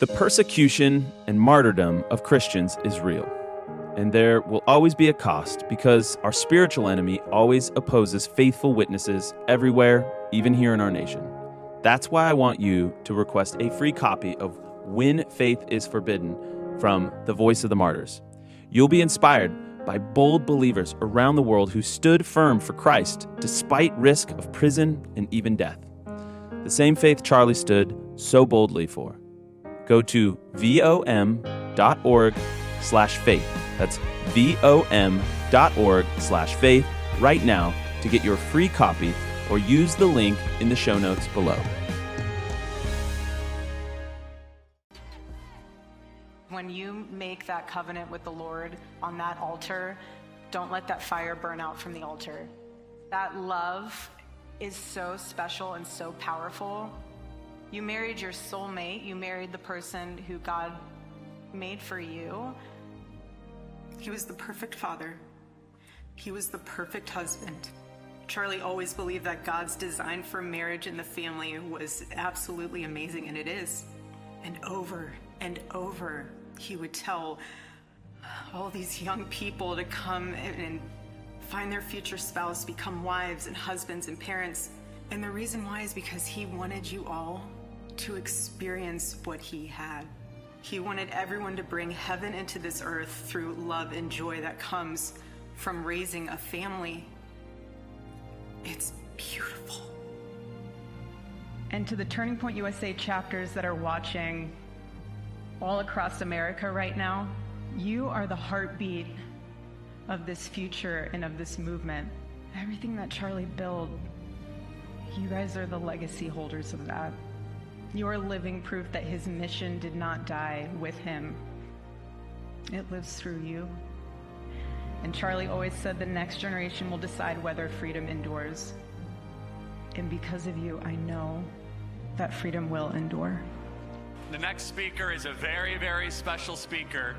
The persecution and martyrdom of Christians is real, and there will always be a cost because our spiritual enemy always opposes faithful witnesses everywhere, even here in our nation. That's why I want you to request a free copy of When Faith is Forbidden from The Voice of the Martyrs. You'll be inspired by bold believers around the world who stood firm for Christ despite risk of prison and even death. The same faith Charlie stood so boldly for. Go to vom.org/faith. That's vom.org/faith right now to get your free copy, or use the link in the show notes below. When you make that covenant with the Lord on that altar, don't let that fire burn out from the altar. That love is so special and so powerful. You married your soulmate. You married the person who God made for you. He was the perfect father. He was the perfect husband. Charlie always believed that God's design for marriage and the family was absolutely amazing, and it is. And over, he would tell all these young people to come and find their future spouse, become wives and husbands and parents. And the reason why is because he wanted you all to experience what he had. He wanted everyone to bring heaven into this earth through love and joy that comes from raising a family. It's beautiful. And to the Turning Point USA chapters that are watching all across America right now, you are the heartbeat of this future and of this movement. Everything that Charlie built, you guys are the legacy holders of that. You are living proof that his mission did not die with him. It lives through you. And Charlie always said the next generation will decide whether freedom endures. And because of you, I know that freedom will endure. The next speaker is a very, very special speaker,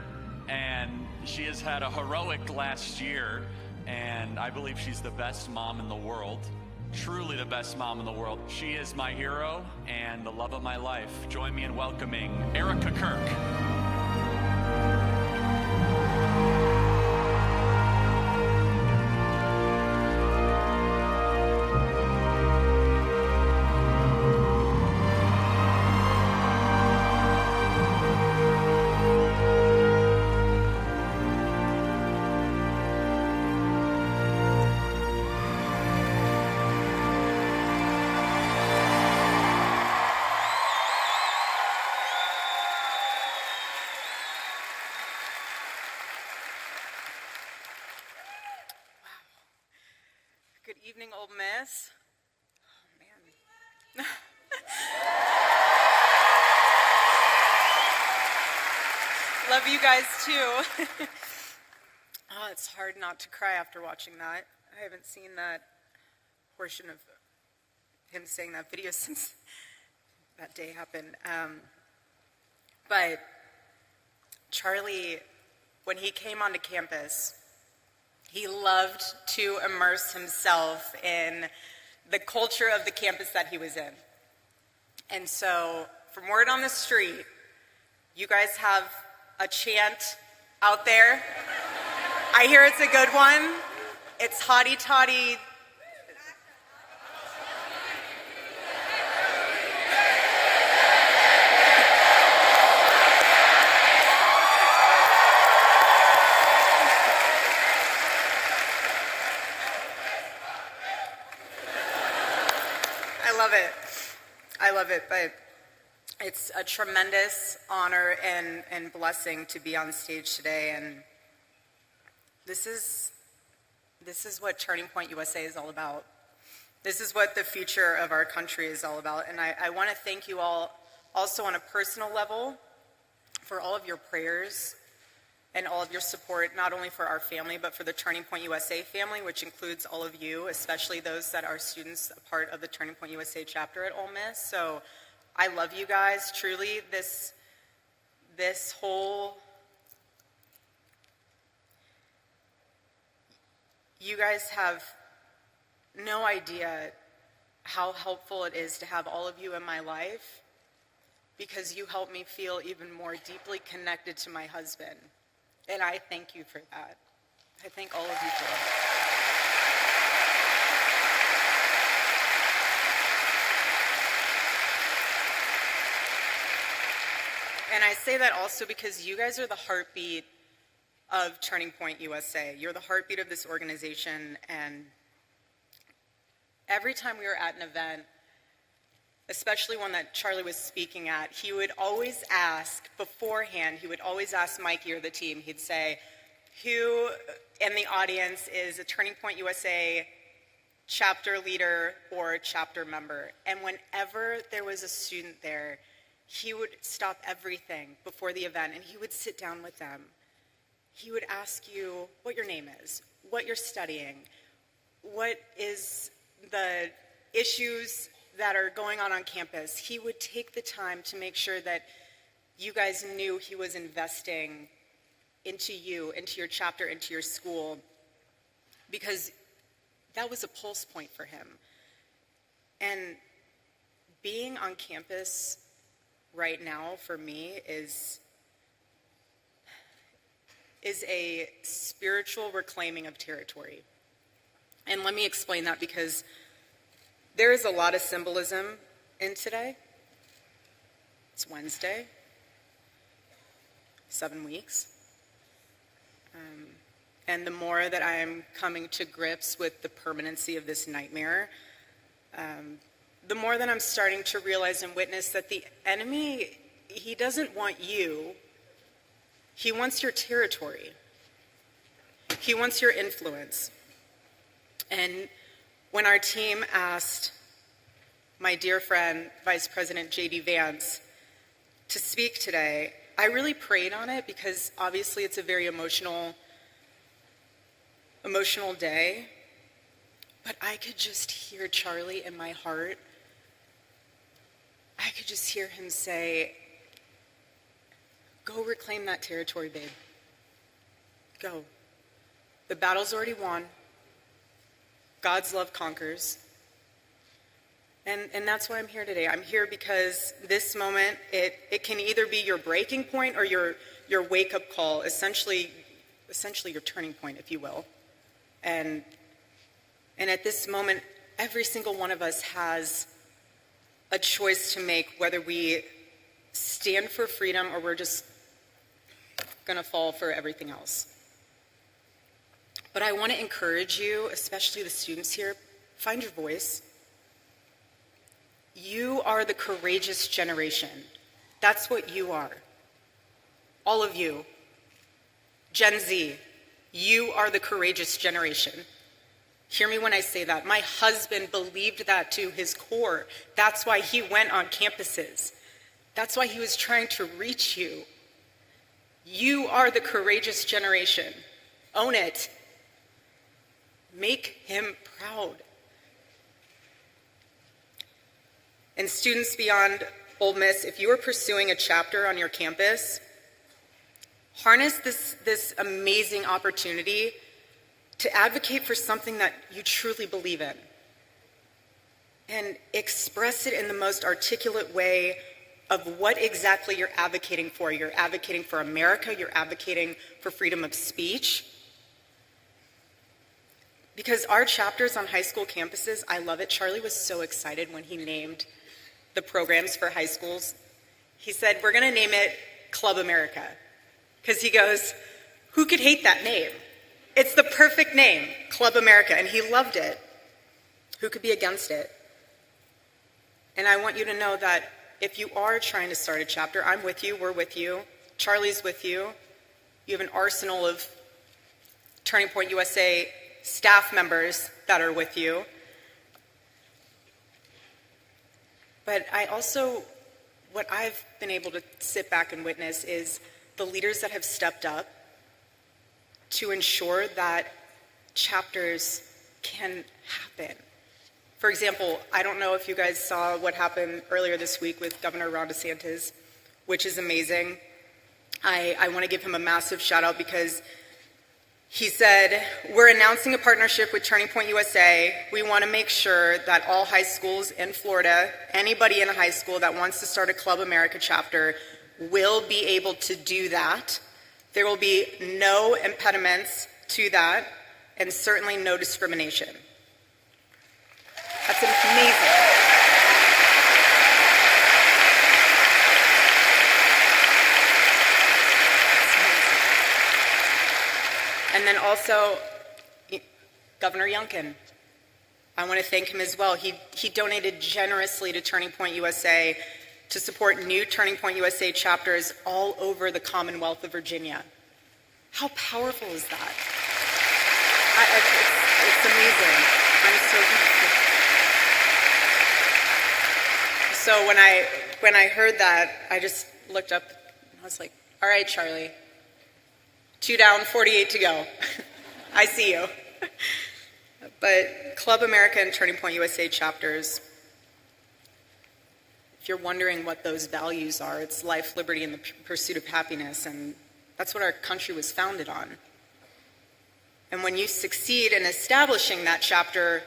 and she has had a heroic last year, and I believe she's the best mom in the world. Truly the best mom in the world. She is my hero and the love of my life. Join me in welcoming Erika Kirk. Good evening, Ole Miss. Oh, man. Love you guys, too. Oh, it's hard not to cry after watching that. I haven't seen that portion of him saying that video since that day happened. But Charlie, when he came onto campus, he loved to immerse himself in the culture of the campus that he was in. And so, from word on the street, you guys have a chant out there. I hear it's a good one. It's hotty toddy. I love it, but it's a tremendous honor and blessing to be on stage today, and this is what Turning Point USA is all about. This is what the future of our country is all about, and I want to thank you all also on a personal level for all of your prayers and all of your support, not only for our family, but for the Turning Point USA family, which includes all of you, especially those that are students, a part of the Turning Point USA chapter at Ole Miss. So I love you guys. Truly, this whole, you guys have no idea how helpful it is to have all of you in my life. because you helped me feel even more deeply connected to my husband. And I thank you for that. I thank all of you for that. And I say that also because you guys are the heartbeat of Turning Point USA. You're the heartbeat of this organization, and every time we were at an event, especially one that Charlie was speaking at, he would always ask beforehand, he would always ask Mikey or the team, he'd say, who in the audience is a Turning Point USA chapter leader or chapter member? And whenever there was a student there, he would stop everything before the event and he would sit down with them. He would ask you what your name is, what you're studying, what is the issues that are going on campus. He would take the time to make sure that you guys knew he was investing into you, into your chapter, into your school, because that was a pulse point for him. And being on campus right now for me is a spiritual reclaiming of territory. And let me explain that, because there is a lot of symbolism in today. It's Wednesday, 7 weeks. And the more that I am coming to grips with the permanency of this nightmare, the more that I'm starting to realize and witness that the enemy, he doesn't want you. He wants your territory. He wants your influence. And when our team asked my dear friend, Vice President J.D. Vance, to speak today, I really prayed on it, because obviously it's a very emotional day. But I could just hear Charlie in my heart. I could just hear him say, go reclaim that territory, babe. Go. The battle's already won. God's love conquers. And that's why I'm here today. I'm here because this moment, it can either be your breaking point or your wake-up call, essentially your turning point, if you will. And at this moment, every single one of us has a choice to make, whether we stand for freedom or we're just going to fall for everything else. But I want to encourage you, especially the students here, find your voice. You are the courageous generation. That's what you are. All of you. Gen Z, you are the courageous generation. Hear me when I say that. My husband believed that to his core. That's why he went on campuses. That's why he was trying to reach you. You are the courageous generation. Own it. Make him proud. And students beyond Ole Miss, if you are pursuing a chapter on your campus, harness this amazing opportunity to advocate for something that you truly believe in. And express it in the most articulate way of what exactly you're advocating for. You're advocating for America, you're advocating for freedom of speech. Because our chapters on high school campuses, I love it. Charlie was so excited when he named the programs for high schools. He said, we're going to name it Club America. Because he goes, who could hate that name? It's the perfect name, Club America. And he loved it. Who could be against it? And I want you to know that if you are trying to start a chapter, I'm with you, we're with you, Charlie's with you. You have an arsenal of Turning Point USA staff members that are with you. But I also, what I've been able to sit back and witness is the leaders that have stepped up to ensure that chapters can happen. For example, I don't know if you guys saw what happened earlier this week with Governor Ron DeSantis, which is amazing. I want to give him a massive shout out, because He said, "We're announcing a partnership with Turning Point USA. We want to make sure that all high schools in Florida, anybody in a high school that wants to start a Club America chapter, will be able to do that. There will be no impediments to that, and certainly no discrimination." That's amazing. And then also, Governor Youngkin. I want to thank him as well. He donated generously to Turning Point USA to support new Turning Point USA chapters all over the Commonwealth of Virginia. How powerful is that? It's amazing. I'm so grateful. So when I heard that, I just looked up and I was like, all right, Charlie, 2 down, 48 to go. I see you. But Club America and Turning Point USA chapters, if you're wondering what those values are, it's life, liberty, and the pursuit of happiness, and that's what our country was founded on. And when you succeed in establishing that chapter,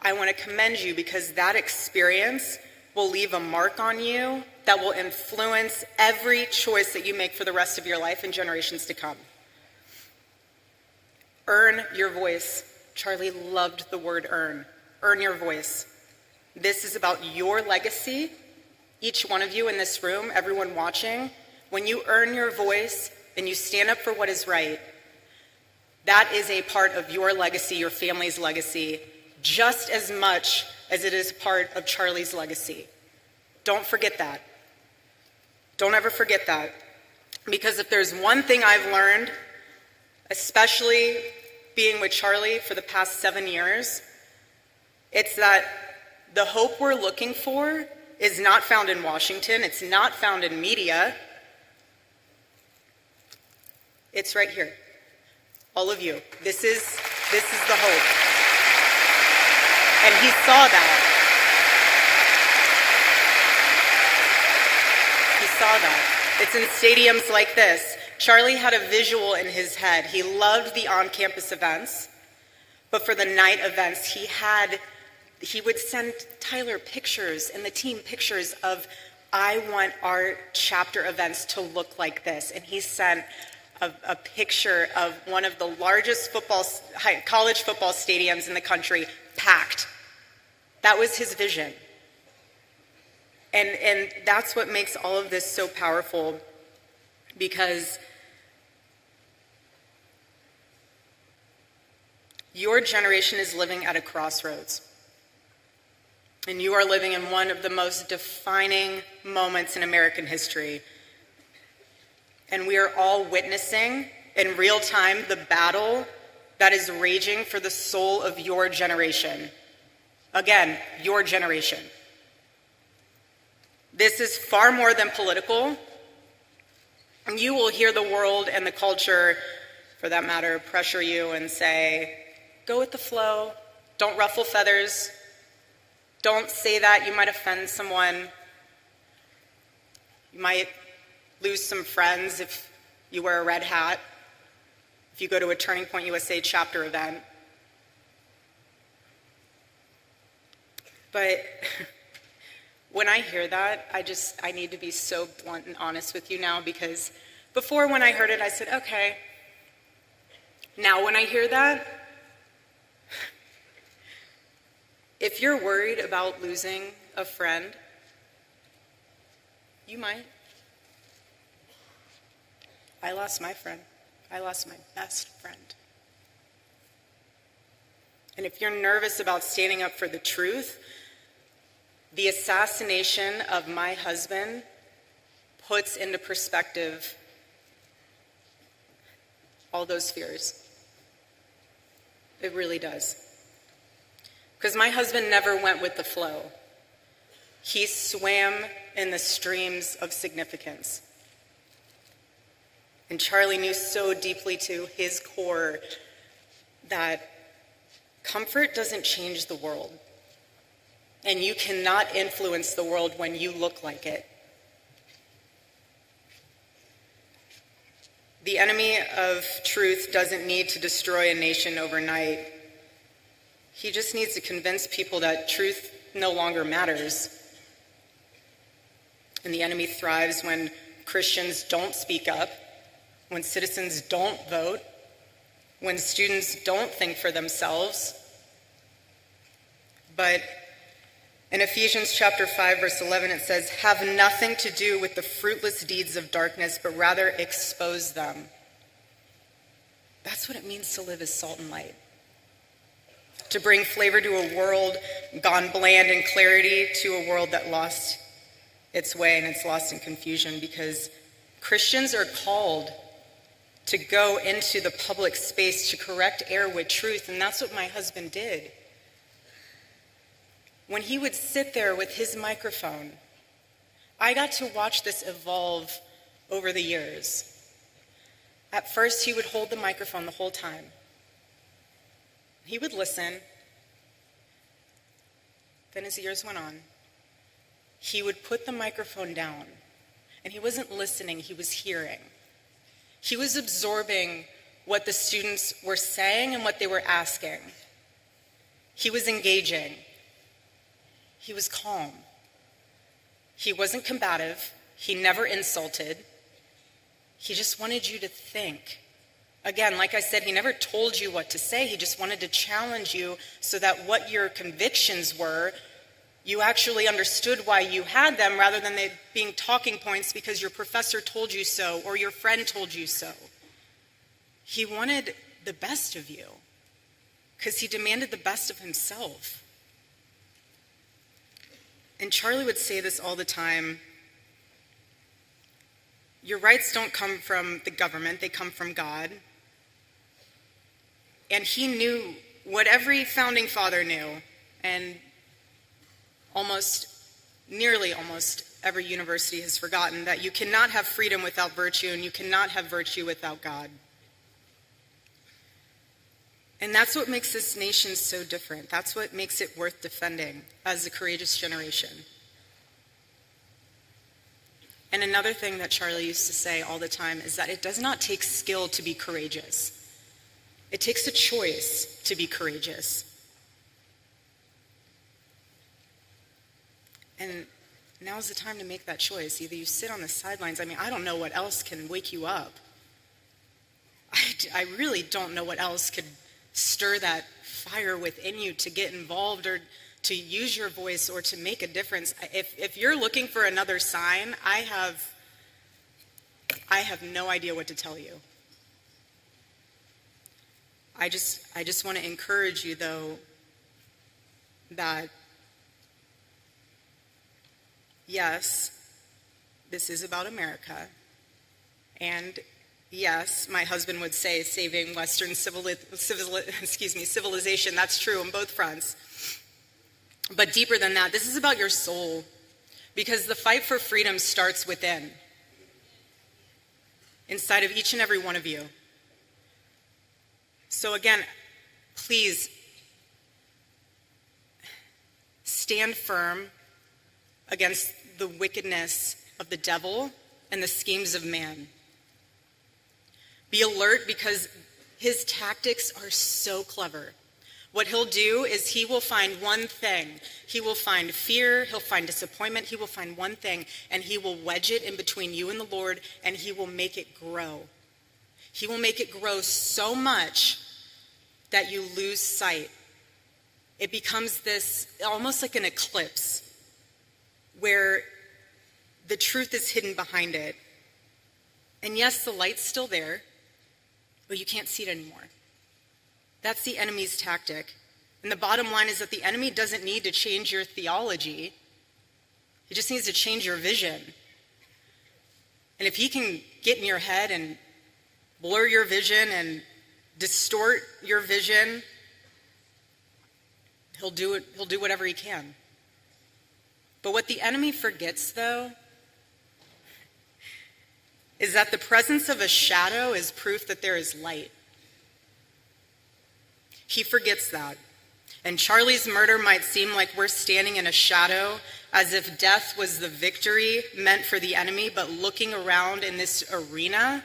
I want to commend you, because that experience will leave a mark on you that will influence every choice that you make for the rest of your life and generations to come. Earn your voice. Charlie loved the word earn. Earn your voice. This is about your legacy. Each one of you in this room, everyone watching, when you earn your voice and you stand up for what is right, that is a part of your legacy, your family's legacy, just as much as it is part of Charlie's legacy. Don't forget that. Don't ever forget that. Because if there's one thing I've learned, especially being with Charlie for the past 7 years, it's that the hope we're looking for is not found in Washington. It's not found in media. It's right here. All of you. This is the hope. And he saw that. He saw that. It's in stadiums like this. Charlie had a visual in his head. He loved the on-campus events, but for the night events, he would send Tyler pictures and the team pictures of, I want our chapter events to look like this. And he sent a picture of one of the largest college football stadiums in the country, packed. That was his vision. And that's what makes all of this so powerful, because your generation is living at a crossroads. And you are living in one of the most defining moments in American history. And we are all witnessing in real time the battle that is raging for the soul of your generation. Again, your generation. This is far more than political. And you will hear the world and the culture, for that matter, pressure you and say, go with the flow, don't ruffle feathers, don't say that, you might offend someone, you might lose some friends if you wear a red hat, if you go to a Turning Point USA chapter event. But when I hear that, I need to be so blunt and honest with you now, because before, when I heard it, I said, okay. Now when I hear that, if you're worried about losing a friend, you might. I lost my friend. I lost my best friend. And if you're nervous about standing up for the truth, the assassination of my husband puts into perspective all those fears. It really does. Because my husband never went with the flow. He swam in the streams of significance. And Charlie knew so deeply to his core that comfort doesn't change the world. And you cannot influence the world when you look like it. The enemy of truth doesn't need to destroy a nation overnight. He just needs to convince people that truth no longer matters. And the enemy thrives when Christians don't speak up, when citizens don't vote, when students don't think for themselves. But in Ephesians chapter 5, verse 11, it says, "Have nothing to do with the fruitless deeds of darkness, but rather expose them." That's what it means to live as salt and light. To bring flavor to a world gone bland, and clarity to a world that lost its way and it's lost in confusion, because Christians are called to go into the public space to correct error with truth, and that's what my husband did. When he would sit there with his microphone, I got to watch this evolve over the years. At first, he would hold the microphone the whole time. He would listen. Then as the years went on, he would put the microphone down, and he wasn't listening, he was hearing. He was absorbing what the students were saying and what they were asking. He was engaging. He was calm. He wasn't combative. He never insulted. He just wanted you to think. Again, like I said, he never told you what to say. He just wanted to challenge you so that what your convictions were, you actually understood why you had them, rather than they being talking points because your professor told you so or your friend told you so. He wanted the best of you because he demanded the best of himself. And Charlie would say this all the time: your rights don't come from the government, they come from God. And he knew what every founding father knew, and nearly almost every university has forgotten, that you cannot have freedom without virtue, and you cannot have virtue without God. And that's what makes this nation so different. That's what makes it worth defending as a courageous generation. And another thing that Charlie used to say all the time is that it does not take skill to be courageous. It takes a choice to be courageous. And now's the time to make that choice. Either you sit on the sidelines. I don't know what else can wake you up. I really don't know what else could stir that fire within you to get involved or to use your voice or to make a difference. If you're looking for another sign, I have no idea what to tell you. I just want to encourage you, though, that yes, this is about America, and yes, my husband would say saving Western civilization. That's true on both fronts. But deeper than that, this is about your soul, because the fight for freedom starts within, inside of each and every one of you. So again, please stand firm against the wickedness of the devil and the schemes of man. Be alert, because his tactics are so clever. What he'll do is he will find one thing. He will find fear, he'll find disappointment, he will find one thing, and he will wedge it in between you and the Lord, and he will make it grow. He will make it grow so much that you lose sight. It becomes this, almost like an eclipse, where the truth is hidden behind it. And yes, the light's still there, but you can't see it anymore. That's the enemy's tactic. And the bottom line is that the enemy doesn't need to change your theology. He just needs to change your vision. And if he can get in your head and blur your vision and distort your vision, he'll do it. He'll do whatever he can. But what the enemy forgets, though, is that the presence of a shadow is proof that there is light. He forgets that. And Charlie's murder might seem like we're standing in a shadow, as if death was the victory meant for the enemy, but looking around in this arena,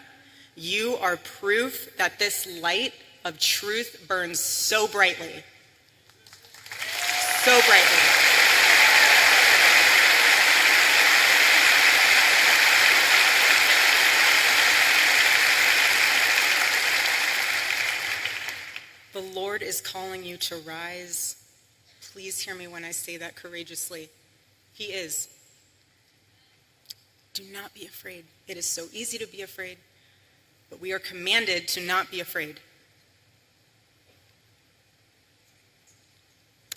You are proof that this light of truth burns so brightly. So brightly. The Lord is calling you to rise. Please hear me when I say that courageously. He is. Do not be afraid. It is so easy to be afraid, but we are commanded to not be afraid.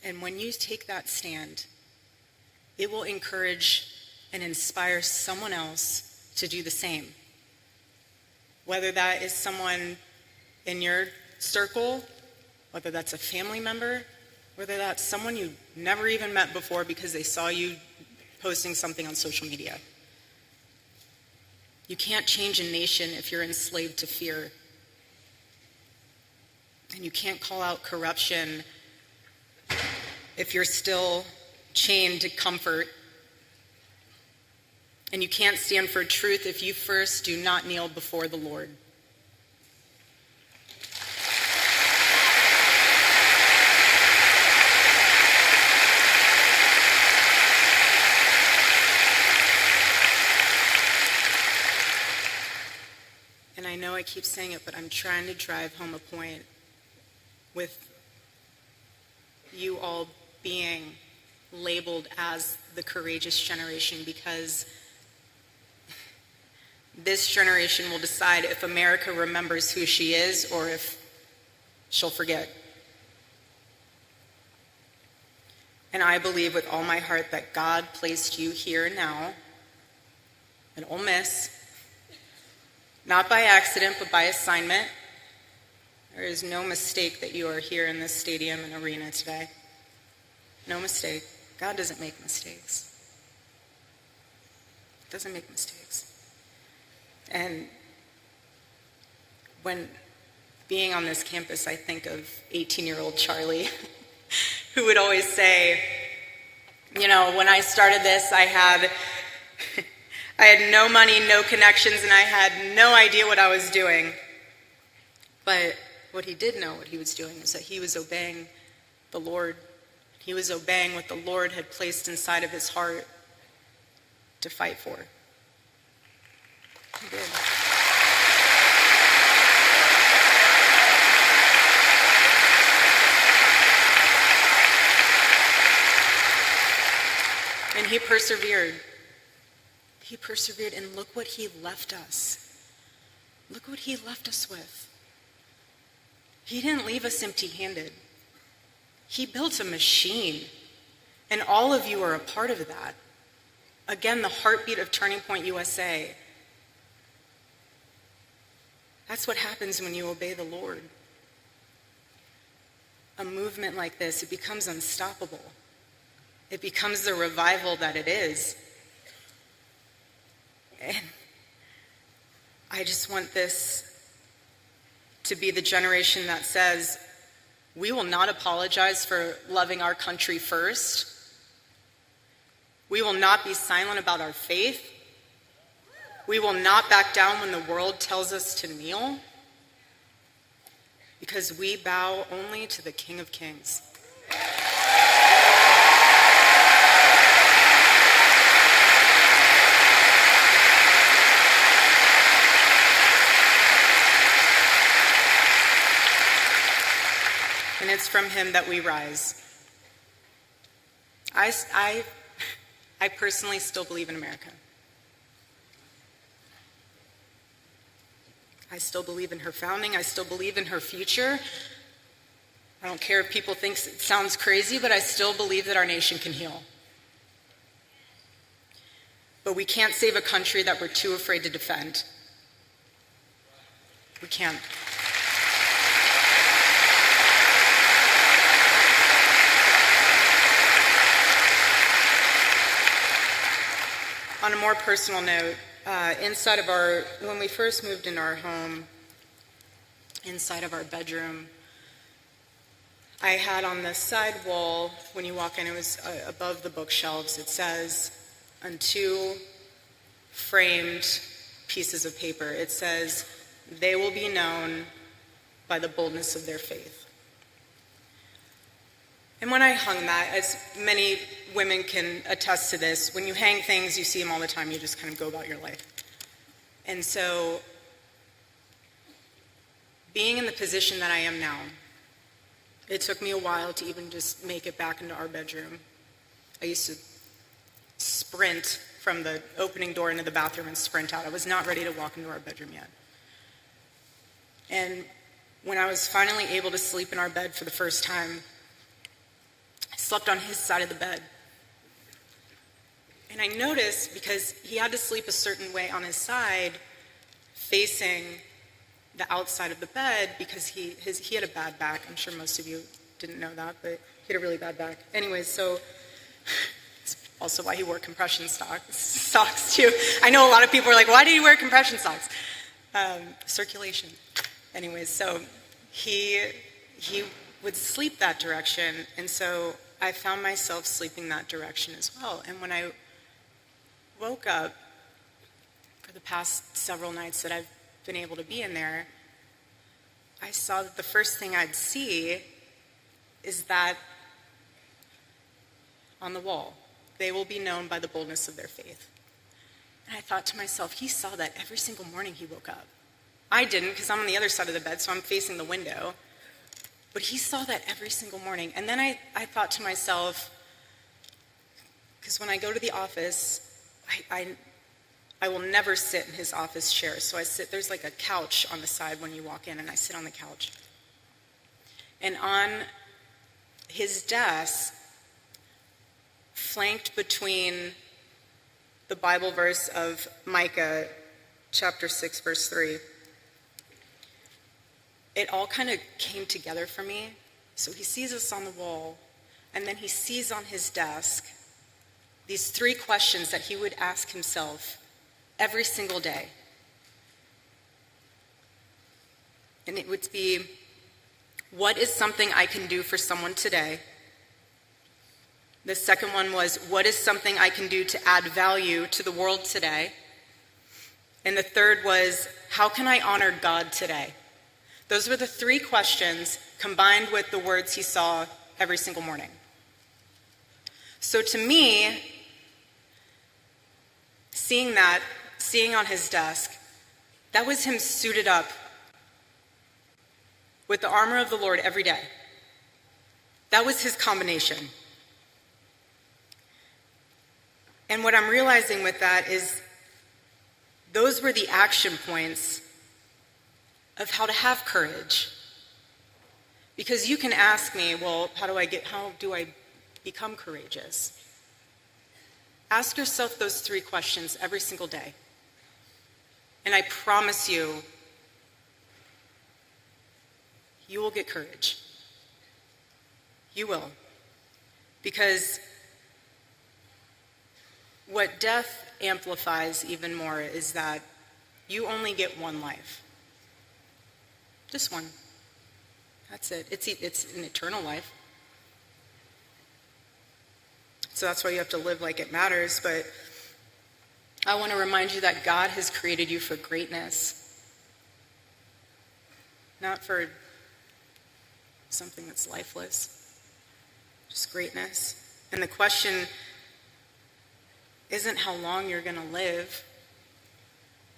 And when you take that stand, it will encourage and inspire someone else to do the same. Whether that is someone in your circle, whether that's a family member, whether that's someone you never even met before because they saw you posting something on social media. You can't change a nation if you're enslaved to fear. And you can't call out corruption if you're still chained to comfort. And you can't stand for truth if you first do not kneel before the Lord. And I know I keep saying it, but I'm trying to drive home a point with you all being labeled as the courageous generation, because this generation will decide if America remembers who she is or if she'll forget. And I believe with all my heart that God placed you here now in Ole Miss, not by accident, but by assignment. There is no mistake that you are here in this stadium and arena today. No mistake. God doesn't make mistakes. Doesn't make mistakes. And when being on this campus, I think of 18-year-old Charlie, who would always say, you know, when I started this, I had no money, no connections, and I had no idea what I was doing. But what he did know what he was doing was that he was obeying the Lord. He was obeying what the Lord had placed inside of his heart to fight for. He did. And he persevered. He persevered, and look what he left us. Look what he left us with. He didn't leave us empty-handed. He built a machine, and all of you are a part of that. Again, the heartbeat of Turning Point USA. That's what happens when you obey the Lord. A movement like this, it becomes unstoppable. It becomes the revival that it is. And I just want this to be the generation that says, we will not apologize for loving our country first. We will not be silent about our faith. We will not back down when the world tells us to kneel, because we bow only to the King of Kings. And it's from him that we rise. I personally still believe in America. I still believe in her founding. I still believe in her future. I don't care if people think it sounds crazy, but I still believe that our nation can heal. But we can't save a country that we're too afraid to defend. We can't. On a more personal note, when we first moved into our home, inside of our bedroom, I had on the side wall, when you walk in, it was above the bookshelves, it says, on two framed pieces of paper, it says, they will be known by the boldness of their faith. And when I hung that, as many women can attest to this, when you hang things, you see them all the time, you just kind of go about your life. And so, being in the position that I am now, it took me a while to even just make it back into our bedroom. I used to sprint from the opening door into the bathroom and sprint out. I was not ready to walk into our bedroom yet. And when I was finally able to sleep in our bed for the first time, I slept on his side of the bed. And I noticed, because he had to sleep a certain way on his side, facing the outside of the bed, because he had a bad back. I'm sure most of you didn't know that, but he had a really bad back. Anyways, so it's also why he wore compression socks too. I know a lot of people are like, why do you wear compression socks? Circulation. Anyways, so he would sleep that direction, and so I found myself sleeping that direction as well. And when I woke up, for the past several nights that I've been able to be in there, I saw that the first thing I'd see is that on the wall, they will be known by the boldness of their faith. And I thought to myself, he saw that every single morning he woke up. I didn't, because I'm on the other side of the bed, so I'm facing the window. But he saw that every single morning. And then I thought to myself, because when I go to the office, I will never sit in his office chair. So there's like a couch on the side when you walk in, and I sit on the couch. And on his desk, flanked between the Bible verse of Micah, chapter 6, verse 3, it all kind of came together for me. So he sees us on the wall, and then he sees on his desk these 3 questions that he would ask himself every single day. And it would be, what is something I can do for someone today? The second one was, what is something I can do to add value to the world today? And the third was, how can I honor God today? Those were the 3 questions combined with the words he saw every single morning. So to me, seeing on his desk, that was him suited up with the armor of the Lord every day. That was his combination. And what I'm realizing with that is those were the action points of how to have courage. Because you can ask me, well, how do I become courageous? Ask yourself those 3 questions every single day. And I promise you, you will get courage. You will. Because what death amplifies even more is that you only get one life. Just one. That's it. It's an eternal life. So that's why you have to live like it matters. But I want to remind you that God has created you for greatness, not for something that's lifeless, just greatness. And the question isn't how long you're going to live.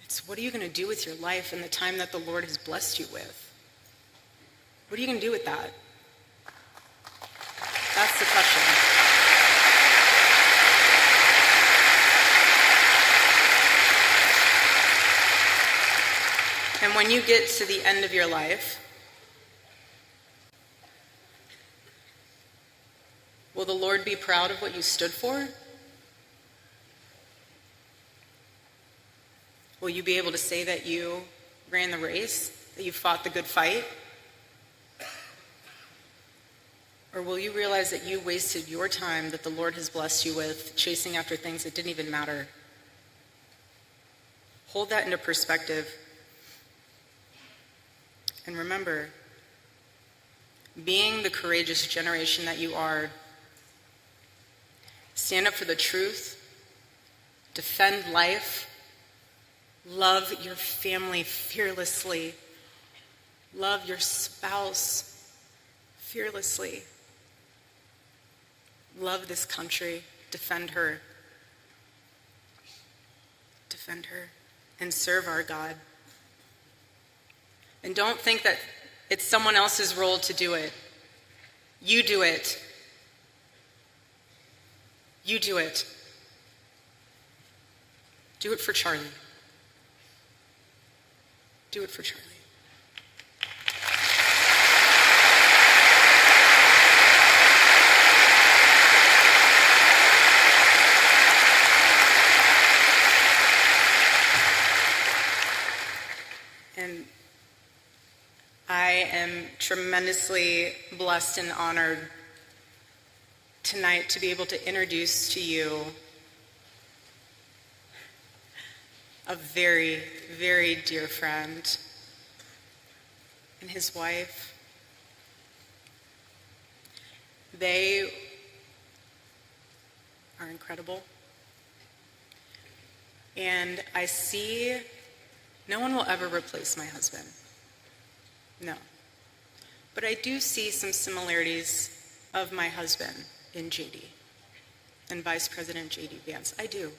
It's what are you going to do with your life and the time that the Lord has blessed you with? What are you going to do with that? That's the question. And when you get to the end of your life, will the Lord be proud of what you stood for? Will you be able to say that you ran the race, that you fought the good fight? Or will you realize that you wasted your time that the Lord has blessed you with chasing after things that didn't even matter? Hold that into perspective. And remember, being the courageous generation that you are, stand up for the truth, defend life, Love your family fearlessly. Love your spouse fearlessly. Love this country. Defend her. Defend her. And serve our God. And don't think that it's someone else's role to do it. You do it. You do it. Do it for Charlie. Do it for Charlie. And I am tremendously blessed and honored tonight to be able to introduce to you a very, very dear friend and his wife. They are incredible. And I see no one will ever replace my husband. No. But I do see some similarities of my husband in JD and Vice President JD Vance. I do.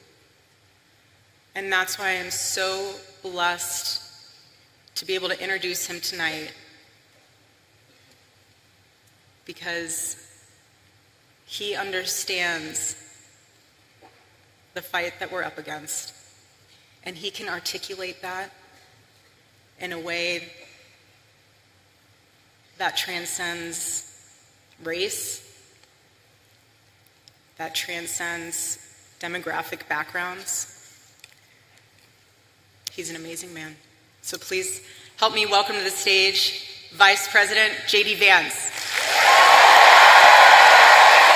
And that's why I'm so blessed to be able to introduce him tonight, because he understands the fight that we're up against, and he can articulate that in a way that transcends race, that transcends demographic backgrounds. He's an amazing man. So please help me welcome to the stage Vice President JD Vance.